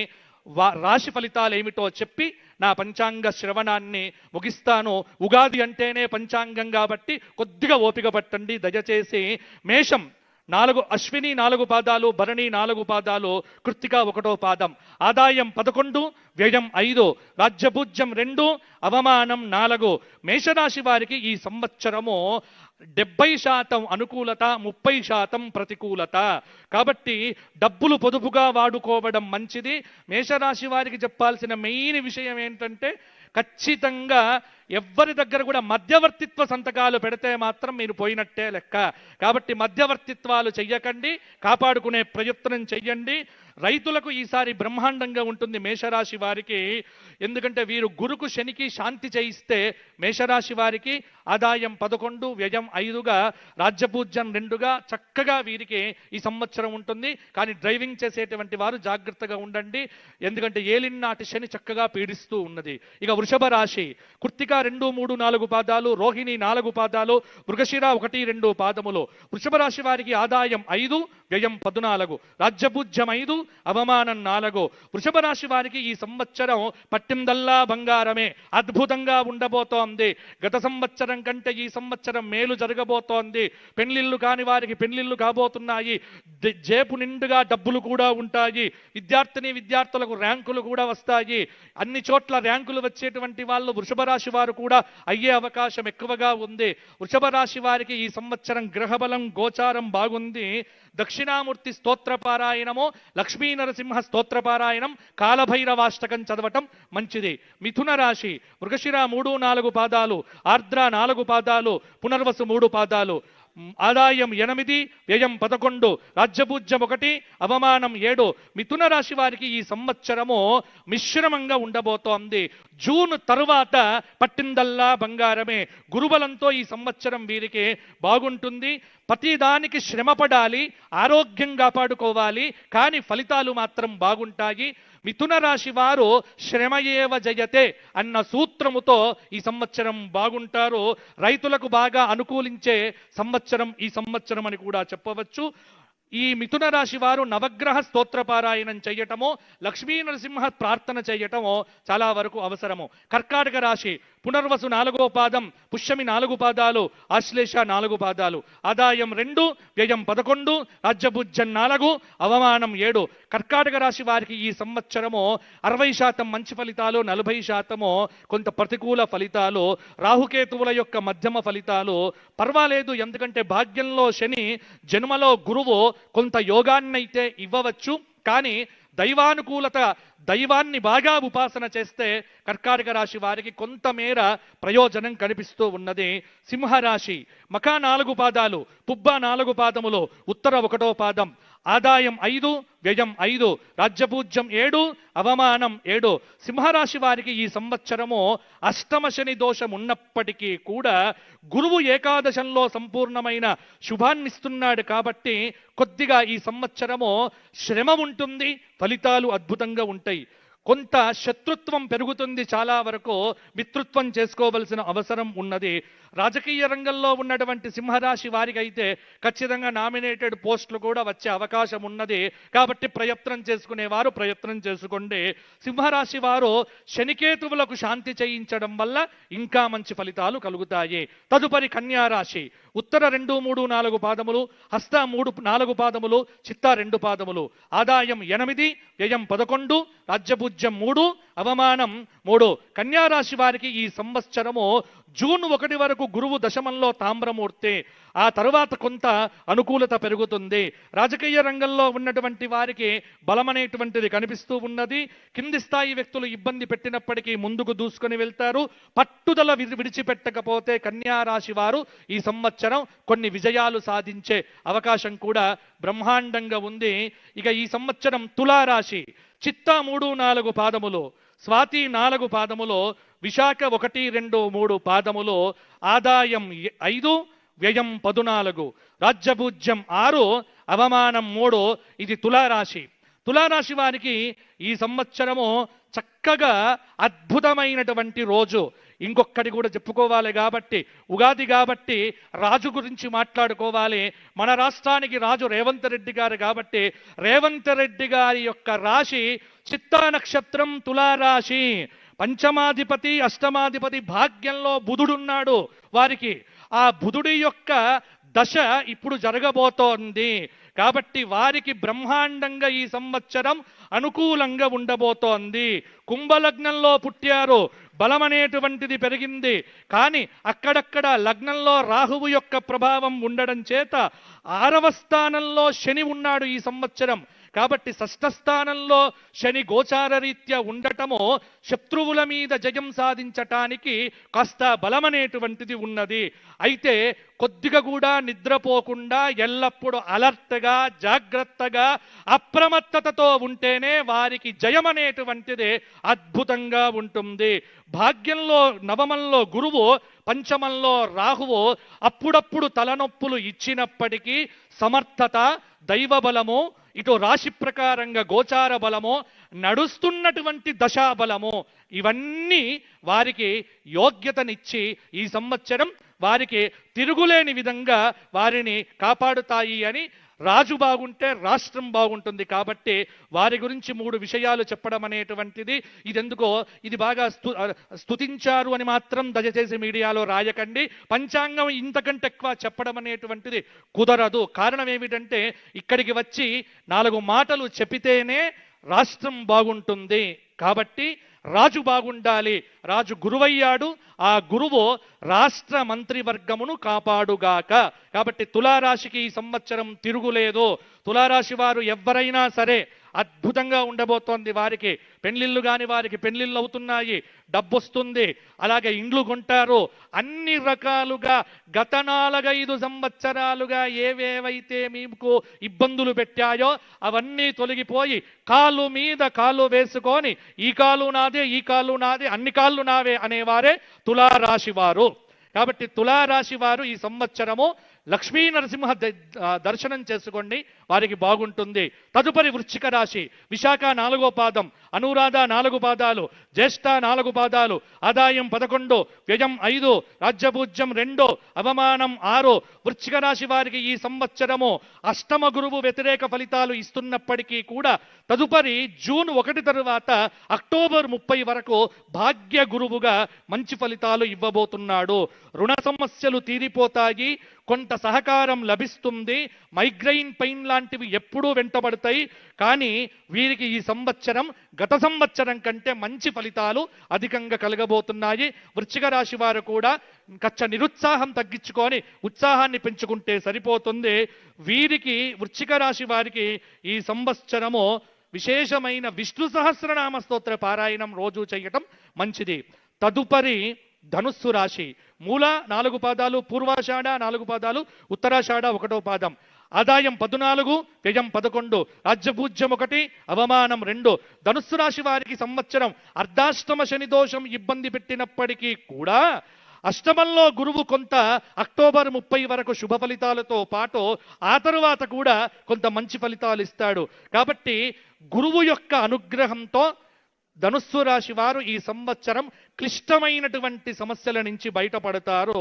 రాశి ఫలితాలు ఏమిటో చెప్పి నా పంచాంగ శ్రవణాన్ని ముగిస్తాను. ఉగాది అంటేనే పంచాంగం కాబట్టి కొద్దిగా ఓపిక పట్టండి దయచేసి. మేషం 4 అశ్విని 4 పాదాలు, భరణి 4 పాదాలు, కృత్తిక 1వ పాదం. ఆదాయం 11, వ్యయం 5, రాజ్యపూజ్యం 2, అవమానం 4. మేషరాశి వారికి ఈ సంవత్సరము 70% అనుకూలత, 30% ప్రతికూలత. కాబట్టి డబ్బులు పొదుపుగా వాడుకోవడం మంచిది. మేషరాశి వారికి చెప్పాల్సిన మెయిన్ విషయం ఏంటంటే ఖచ్చితంగా ఎవ్వరి దగ్గర కూడా మధ్యవర్తిత్వ సంతకాలు పెడితే మాత్రం మీరు పోయినట్టే లెక్క. కాబట్టి మధ్యవర్తిత్వాలు చెయ్యకండి, కాపాడుకునే ప్రయత్నం చెయ్యండి. రైతులకు ఈసారి బ్రహ్మాండంగా ఉంటుంది మేషరాశి వారికి. ఎందుకంటే వీరు గురుకు శనికి శాంతి చేయిస్తే మేషరాశి వారికి ఆదాయం 11, వ్యయం 5గా, రాజ్యపూజ్యం 2గా చక్కగా వీరికి ఈ సంవత్సరం ఉంటుంది. కానీ డ్రైవింగ్ చేసేటువంటి వారు జాగ్రత్తగా ఉండండి, ఎందుకంటే ఏలినాటి శని చక్కగా పీడిస్తూ ఉన్నది. ఇక వృషభ రాశి కృత్తిక 2, 3, 4 పాదాలు, రోహిణి 4 పాదాలు, మృగశిర 1, 2 పాదములు. వృషభ రాశి వారికి ఆదాయం 5, వ్యయం 14, రాజ్యపూజ్యం 5, అవమానం 4. వృషభ రాశి వారికి ఈ సంవత్సరం పట్టిందల్లా బంగారమే, అద్భుతంగా ఉండబోతోంది. గత సంవత్సరం కంటే ఈ సంవత్సరం మేలు జరగబోతోంది. పెళ్లిళ్ళు కాని వారికి పెళ్లిళ్ళు కాబోతున్నాయి. జేబు నిండుగా డబ్బులు కూడా ఉంటాయి. విద్యార్థులకు ర్యాంకులు కూడా వస్తాయి. అన్ని చోట్ల ర్యాంకులు వచ్చేటువంటి వాళ్ళు వృషభ రాశి వారు కూడా అయ్యే అవకాశం ఎక్కువగా ఉంది. వృషభ రాశి వారికి ఈ సంవత్సరం గ్రహబలం గోచారం బాగుంది. దక్షిణామూర్తి స్తోత్రపారాయణము, లక్ష్మీ నరసింహ స్తోత్రపారాయణం, కాలభైరవాష్టకం చదవటం మంచిది. మిథున రాశి మృగశిర 3, 4 పాదాలు, ఆర్ద్ర 4 పాదాలు, పునర్వసు 3 పాదాలు. ఆదాయం 8, వ్యయం 11, రాజ్యపూజ్యం 1, అవమానం 7. మిథున రాశి వారికి ఈ సంవత్సరము మిశ్రమంగా ఉండబోతోంది. జూన్ తరువాత పట్టిందల్లా బంగారమే. గురుబలంతో ఈ సంవత్సరం వీరికి బాగుంటుంది. ప్రతిదానికి శ్రమపడాలి, ఆరోగ్యం కాపాడుకోవాలి, కానీ ఫలితాలు మాత్రం బాగుంటాయి. మిథున రాశి వారు శ్రమయేవ జయతే అన్న సూత్రముతో ఈ సంవత్సరం బాగుంటారు. రైతులకు బాగా అనుకూలించే సంవత్సరం ఈ సంవత్సరం అని కూడా చెప్పవచ్చు. ఈ మిథున రాశి వారు నవగ్రహ స్తోత్రపారాయణం చేయటమో, లక్ష్మీ నరసింహ ప్రార్థన చేయటమో చాలా వరకు అవసరము. కర్కాటక రాశి పునర్వసు 4వ పాదం, పుష్యమి 4 పాదాలు, ఆశ్లేష 4 పాదాలు. ఆదాయం 2, వ్యయం 11, రాజ్యపూజ్యం 4, అవమానం 7. కర్కాటక రాశి వారికి ఈ సంవత్సరము 60% మంచి ఫలితాలు, 40% కొంత ప్రతికూల ఫలితాలు. రాహుకేతువుల యొక్క మధ్యమ ఫలితాలు పర్వాలేదు, ఎందుకంటే భాగ్యంలో శని, జన్మలో గురువు కొంత యోగాన్నైతే ఇవ్వవచ్చు. కానీ దైవానుకూలత, దైవాన్ని బాగా ఉపాసన చేస్తే కర్కాటక రాశి వారికి కొంతమేర ప్రయోజనం కనిపిస్తూ ఉన్నది. సింహరాశి మఖ 4 పాదాలు, పుబ్బ 4 పాదములు, ఉత్తర 1వ పాదం. ఆదాయం 5, వ్యయం 5, రాజ్యపూజ్యం 7, అవమానం 7. సింహరాశి వారికి ఈ సంవత్సరము అష్టమ శని దోషం ఉన్నప్పటికీ కూడా గురువు ఏకాదశంలో సంపూర్ణమైన శుభాన్నిస్తున్నాడు. కాబట్టి కొద్దిగా ఈ సంవత్సరము శ్రమ ఉంటుంది, ఫలితాలు అద్భుతంగా ఉంటాయి. కొంత శత్రుత్వం పెరుగుతుంది, చాలా వరకు మిత్రుత్వం చేసుకోవలసిన అవసరం ఉన్నది. రాజకీయ రంగంలో ఉన్నటువంటి సింహరాశి వారికి అయితే ఖచ్చితంగా నామినేటెడ్ పోస్టులు కూడా వచ్చే అవకాశం ఉన్నది. కాబట్టి ప్రయత్నం చేసుకునేవారు ప్రయత్నం చేసుకోండి. సింహరాశి వారు శనికేతువులకు శాంతి చేయించడం వల్ల ఇంకా మంచి ఫలితాలు కలుగుతాయి. తదుపరి కన్యారాశి ఉత్తర 2, 3, 4 పాదములు, హస్త 3, 4 పాదములు, చిత్త 2 పాదములు. ఆదాయం 8, వ్యయం 11, రాజ్యపూజ్యం 3, అవమానం 3. కన్యారాశి వారికి ఈ సంవత్సరము జూన్ 1 వరకు గురువు దశమంలో తామ్రమూర్తి. ఆ తరువాత కొంత అనుకూలత పెరుగుతుంది. రాజకీయ రంగంలో ఉన్నటువంటి వారికి బలమనేటువంటిది కనిపిస్తూ ఉన్నది. కింది స్థాయి వ్యక్తులు ఇబ్బంది పెట్టినప్పటికీ ముందుకు దూసుకొని వెళ్తారు. పట్టుదల విడిచిపెట్టకపోతే కన్యారాశి వారు ఈ సంవత్సరం కొన్ని విజయాలు సాధించే అవకాశం కూడా బ్రహ్మాండంగా ఉంది. ఇక ఈ సంవత్సరం తులారాశి చిత్త 3, 4 పాదములు, స్వాతి 4 పాదములు, విశాఖ 1, 2, 3 పాదములు. ఆదాయం 5, వ్యయం 14, రాజ్యపూజ్యం 6, అవమానం 3. ఇది తులారాశి. తులారాశి వారికి ఈ సంవత్సరము చక్కగా అద్భుతమైనటువంటి రోజు. ఇంకొకటి కూడా చెప్పుకోవాలి కాబట్టి, ఉగాది కాబట్టి రాజు గురించి మాట్లాడుకోవాలి. మన రాష్ట్రానికి రాజు రేవంత్ రెడ్డి గారు కాబట్టి రేవంత్ రెడ్డి గారి యొక్క రాశి చిత్తా నక్షత్రం, తులారాశి. పంచమాధిపతి అష్టమాధిపతి భాగ్యంలో బుధుడున్నాడు వారికి. ఆ బుధుడి యొక్క దశ ఇప్పుడు జరగబోతోంది కాబట్టి వారికి బ్రహ్మాండంగా ఈ సంవత్సరం అనుకూలంగా ఉండబోతోంది. కుంభలగ్నంలో పుట్టారు, బలం అనేటువంటిది పెరిగింది. కానీ అక్కడక్కడ లగ్నంలో రాహువు యొక్క ప్రభావం ఉండడం చేత 6వ స్థానంలో శని ఉన్నాడు ఈ సంవత్సరం. కాబట్టి 6వ స్థానంలో శని గోచార రీత్యా ఉండటము శత్రువుల మీద జయం సాధించటానికి కాస్త బలమనేటువంటిది ఉన్నది. అయితే కొద్దిగా కూడా నిద్రపోకుండా ఎల్లప్పుడూ అలర్ట్గా, జాగ్రత్తగా, అప్రమత్తతతో ఉంటేనే వారికి జయం అనేటువంటిది అద్భుతంగా ఉంటుంది. భాగ్యంలో నవమంలో గురువు, పంచమంలో రాహువు అప్పుడప్పుడు తలనొప్పులు ఇచ్చినప్పటికీ సమర్థత, దైవ బలము, ఇటు రాశి ప్రకారంగా గోచార బలము, నడుస్తున్నటువంటి దశాబలము, ఇవన్నీ వారికి యోగ్యతనిచ్చి ఈ సంవత్సరం వారికి తిరుగులేని విధంగా వారిని కాపాడుతాయి అని. రాజు బాగుంటే రాష్ట్రం బాగుంటుంది కాబట్టి వారి గురించి 3 విషయాలు చెప్పడం అనేటువంటిది ఇదెందుకో ఇది బాగా స్తుతించారు అని మాత్రం దయచేసి మీడియాలో రాయకండి. పంచాంగం ఇంతకంటే ఎక్కువ చెప్పడం అనేటువంటిది కుదరదు. కారణం ఏమిటంటే ఇక్కడికి వచ్చి 4 మాటలు చెప్పితేనే రాష్ట్రం బాగుంటుంది. కాబట్టి రాజు బాగుండాలి. రాజు గురువయ్యాడు, ఆ గురువు రాష్ట్ర మంత్రివర్గమును కాపాడుగాక. కాబట్టి తులారాశికి ఈ సంవత్సరం తిరుగులేదు. తులారాశి వారు ఎవరైనా సరే అద్భుతంగా ఉండబోతోంది. వారికి పెళ్లిళ్ళు కాని వారికి పెళ్లిళ్ళు అవుతున్నాయి, డబ్బు వస్తుంది, అలాగే ఇండ్లు కొంటారు. అన్ని రకాలుగా గత 4-5 సంవత్సరాలుగా ఏవేవైతే మీకు ఇబ్బందులు పెట్టాయో అవన్నీ తొలగిపోయి కాలు మీద కాలు వేసుకొని ఈ కాలు నాదే, ఈ కాలు నాదే, అన్ని కాళ్ళు నావే అనేవారే తులారాశి వారు. కాబట్టి తులారాశి వారు ఈ సంవత్సరము లక్ష్మీ నరసింహ దర్శనం చేసుకోండి, వారికి బాగుంటుంది. తదుపరి వృశ్చిక రాశి. విశాఖ 4వ పాదం, అనురాధ 4 పాదాలు, జ్యేష్ఠ 4 పాదాలు, ఆదాయం 11, వ్యయం 5, రాజ్యపూజ్యం 2, అవమానం 6. వృశ్చిక రాశి వారికి ఈ సంవత్సరము అష్టమ గురువు వ్యతిరేక ఫలితాలు ఇస్తున్నప్పటికీ కూడా తదుపరి జూన్ 1 తరువాత అక్టోబర్ 30 వరకు భాగ్య గురువుగా మంచి ఫలితాలు ఇవ్వబోతున్నాడు. రుణ సమస్యలు తీరిపోతాయి, కొంత సహకారం లభిస్తుంది. మైగ్రైన్ పెయిన్ లాంటివి ఎప్పుడూ వెంటబడతాయి. కానీ వీరికి ఈ సంవత్సరం గత సంవత్సరం కంటే మంచి ఫలితాలు అధికంగా కలగబోతున్నాయి. వృశ్చిక రాశి వారు కూడా కచ్చ నిరుత్సాహం తగ్గించుకొని ఉత్సాహాన్ని పెంచుకుంటే సరిపోతుంది. వీరికి వృశ్చిక రాశి వారికి ఈ సంవత్సరము విశేషమైన విష్ణు సహస్రనామ స్తోత్ర పారాయణం రోజు చేయటం మంచిది. తదుపరి ధనుస్సు రాశి. మూల 4 పాదాలు, పూర్వాషాఢ 4 పాదాలు, ఉత్తరాషాఢ 1వ పాదం, ఆదాయం 14, వ్యయం 11, రాజ్యపూజ్యం 1, అవమానం 2. ధనుస్సు రాశి వారికి సంవత్సరం అర్ధాష్టమ శని దోషం ఇబ్బంది పెట్టినప్పటికీ కూడా అష్టమంలో గురువు కొంత అక్టోబర్ 30 వరకు శుభ ఫలితాలతో పాటు ఆ తరువాత కూడా కొంత మంచి ఫలితాలు ఇస్తాడు. కాబట్టి గురువు యొక్క అనుగ్రహంతో ధనుస్సు రాశి వారు ఈ సంవత్సరం క్లిష్టమైనటువంటి సమస్యల నుంచి బయటపడతారు.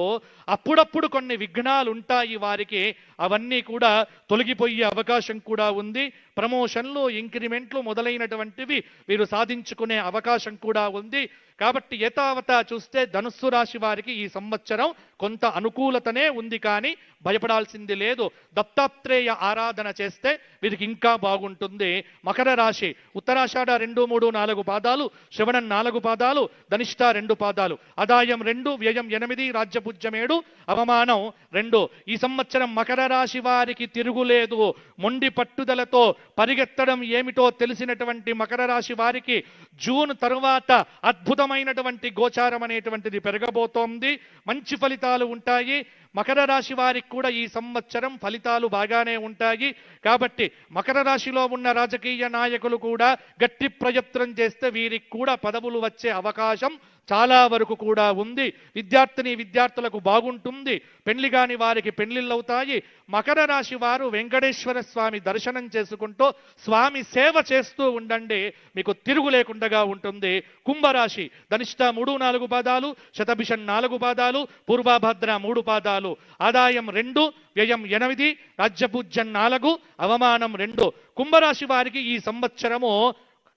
అప్పుడప్పుడు కొన్ని విఘ్నాలు ఉంటాయి వారికి, అవన్నీ కూడా తొలగిపోయే అవకాశం కూడా ఉంది. ప్రమోషన్లు, ఇంక్రిమెంట్లు మొదలైనటువంటివి వీరు సాధించుకునే అవకాశం కూడా ఉంది. కాబట్టి యథావతా చూస్తే ధనుస్సు రాశి వారికి ఈ సంవత్సరం కొంత అనుకూలతనే ఉంది, కానీ భయపడాల్సింది లేదు. దత్తాత్రేయ ఆరాధన చేస్తే వీరికి ఇంకా బాగుంటుంది. మకర రాశి. ఉత్తరాషాఢ 2, 3, 4 పాదాలు, శ్రవణం 4 పాదాలు, ధనిష్ట 2 పాదాలు, ఆదాయం 2, వ్యయం 8, రాజ్యపూజ్యం 7, అవమానం 2. ఈ సంవత్సరం మకర రాశి వారికి తిరుగులేదు. మొండి పట్టుదలతో పరిగెత్తడం ఏమిటో తెలిసినటువంటి మకర రాశి వారికి జూన్ తరువాత అద్భుతమైనటువంటి గోచారం అనేటువంటిది పెరగబోతోంది. మంచి ఫలితాలు ఉంటాయి. మకర రాశి వారికి కూడా ఈ సంవత్సరం ఫలితాలు బాగానే ఉంటాయి. కాబట్టి మకర రాశిలో ఉన్న రాజకీయ నాయకులు కూడా గట్టి ప్రయత్నం చేస్తే వీరికి కూడా పదవులు వచ్చే అవకాశం చాలా వరకు కూడా ఉంది. విద్యార్థులకు బాగుంటుంది. పెళ్లి కాని వారికి పెళ్లిళ్ళవుతాయి. మకర రాశి వారు వెంకటేశ్వర స్వామి దర్శనం చేసుకుంటూ స్వామి సేవ చేస్తూ ఉండండి, మీకు తిరుగు లేకుండా ఉంటుంది. కుంభరాశి ధనిష్ట 3-4 పాదాలు, శతభిషం 4 పాదాలు, పూర్వభద్ర 3 పాదాలు, ఆదాయం 2, వ్యయం 8, రాజ్యపూజ్యం 4, అవమానం 2. కుంభరాశి వారికి ఈ సంవత్సరము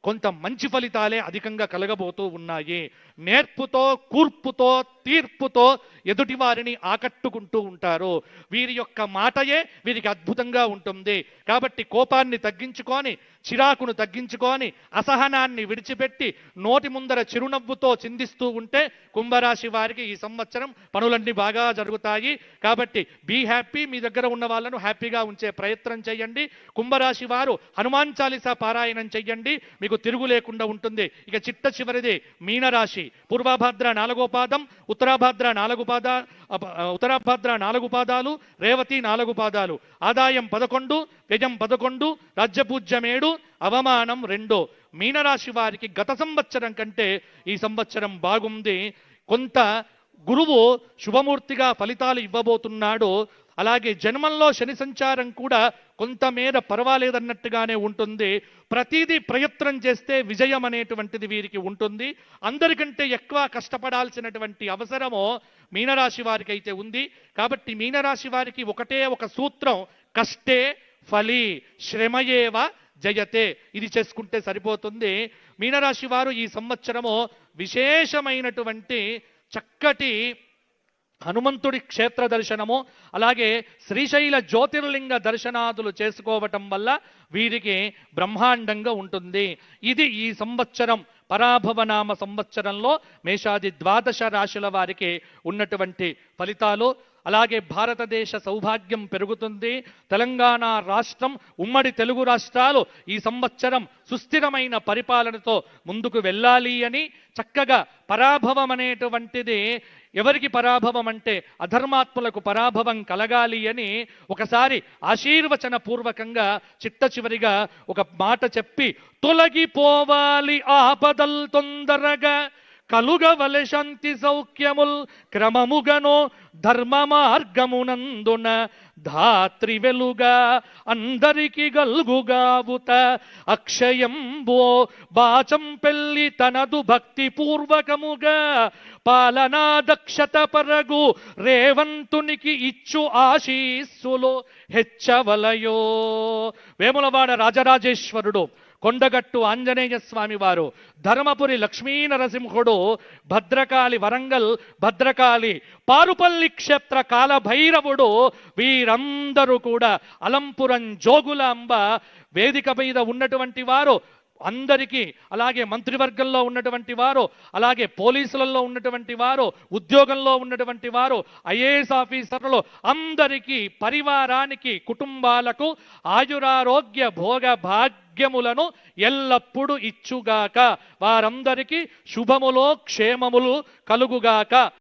కొంత మంచి ఫలితాలే అధికంగా కలగబోతూ ఉన్నాయి. నేర్పుతో, కూర్పుతో, తీర్పుతో ఎదుటి వారిని ఆకట్టుకుంటూ ఉంటారు. వీరి యొక్క మాటయే వీరికి అద్భుతంగా ఉంటుంది. కాబట్టి కోపాన్ని తగ్గించుకొని, చిరాకును తగ్గించుకొని, అసహనాన్ని విడిచిపెట్టి నోటి ముందర చిరునవ్వుతో చిందిస్తూ ఉంటే కుంభరాశి వారికి ఈ సంవత్సరం పనులన్నీ బాగా జరుగుతాయి. కాబట్టి బీ హ్యాపీ. మీ దగ్గర ఉన్న వాళ్ళను హ్యాపీగా ఉంచే ప్రయత్నం చేయండి. కుంభరాశి వారు హనుమాన్ చాలీసా పారాయణం చెయ్యండి, మీకు తిరుగు లేకుండా ఉంటుంది. ఇక చిట్ట చివరిది మీనరాశి. పూర్వభద్ర 4వ పాదం, ఉత్తరాభద్ర 4 పాదాలు, రేవతి 4 పాదాలు, ఆదాయం 11, వ్యయం 11, రాజ్యపూజ్యం 7, అవమానం 2. మీనరాశి వారికి గత సంవత్సరం కంటే ఈ సంవత్సరం బాగుంది. కొంత గురువు శుభమూర్తిగా ఫలితాలు ఇవ్వబోతున్నాడు. అలాగే జన్మంలో శని సంచారం కూడా కొంతమేర పర్వాలేదన్నట్టుగానే ఉంటుంది. ప్రతిదీ ప్రయత్నం చేస్తే విజయం అనేటువంటిది వీరికి ఉంటుంది. అందరికంటే ఎక్కువ కష్టపడాల్సినటువంటి అవసరము మీనరాశి వారికి అయితే ఉంది. కాబట్టి మీనరాశి వారికి ఒకటే ఒక సూత్రం, కష్టే ఫలి శ్రమయేవ జయతే. ఇది చేసుకుంటే సరిపోతుంది. మీనరాశి వారు ఈ సంవత్సరము విశేషమైనటువంటి చక్కటి హనుమంతుడి క్షేత్ర దర్శనము, అలాగే శ్రీశైల జ్యోతిర్లింగ దర్శనాదులు చేసుకోవటం వల్ల వీరికి బ్రహ్మాండంగా ఉంటుంది. ఇది ఈ సంవత్సరం పరాభవనామ సంవత్సరంలో మేషాది 12 రాశుల వారికి ఉన్నటువంటి ఫలితాలు. అలాగే భారతదేశ సౌభాగ్యం పెరుగుతుంది. తెలంగాణ రాష్ట్రం, ఉమ్మడి తెలుగు రాష్ట్రాలు ఈ సంవత్సరం సుస్థిరమైన పరిపాలనతో ముందుకు వెళ్ళాలి అని, చక్కగా పరాభవం అనేటువంటిది ఎవరికి పరాభవం అంటే అధర్మాత్ములకు పరాభవం కలగాలి అని ఒకసారి ఆశీర్వచన పూర్వకంగా చిట్ట చివరిగా ఒక మాట చెప్పి, తొలగిపోవాలి ఆపదల్ తొందరగా, కలుగవలె శాంతి సౌఖ్యముల్ క్రమముగనో, ధర్మ మార్గమునందున ధాత్రి వెలుగా అందరికి గల్గుగావుత, అక్షయంబో బాచం పెళ్లి తనదు భక్తి పూర్వకముగా, పాలనా దక్షత పరగు రేవంతునికి ఇచ్చు ఆశీస్సులు హెచ్చవలయో. వేములవాడ రాజరాజేశ్వరుడు, కొండగట్టు ఆంజనేయ స్వామి వారు, ధర్మపురి లక్ష్మీ నరసింహుడు, భద్రకాళి వరంగల్ భద్రకాళి, పారుపల్లి క్షేత్ర కాలభైరవుడు, వీరందరూ కూడా అలంపురం జోగులాంబ వేదిక మీద ఉన్నటువంటి వారు అందరికీ, అలాగే మంత్రివర్గంలో ఉన్నటువంటి వారు, అలాగే పోలీసులలో ఉన్నటువంటి వారు, ఉద్యోగంలో ఉన్నటువంటి వారు, ఐఏఎస్ ఆఫీసర్లు అందరికీ, పరివారానికి, కుటుంబాలకు ఆయురారోగ్య భోగ భాగ్యములను ఎల్లప్పుడూ ఇచ్చుగాక. వారందరికీ శుభములో క్షేమములు కలుగుగాక.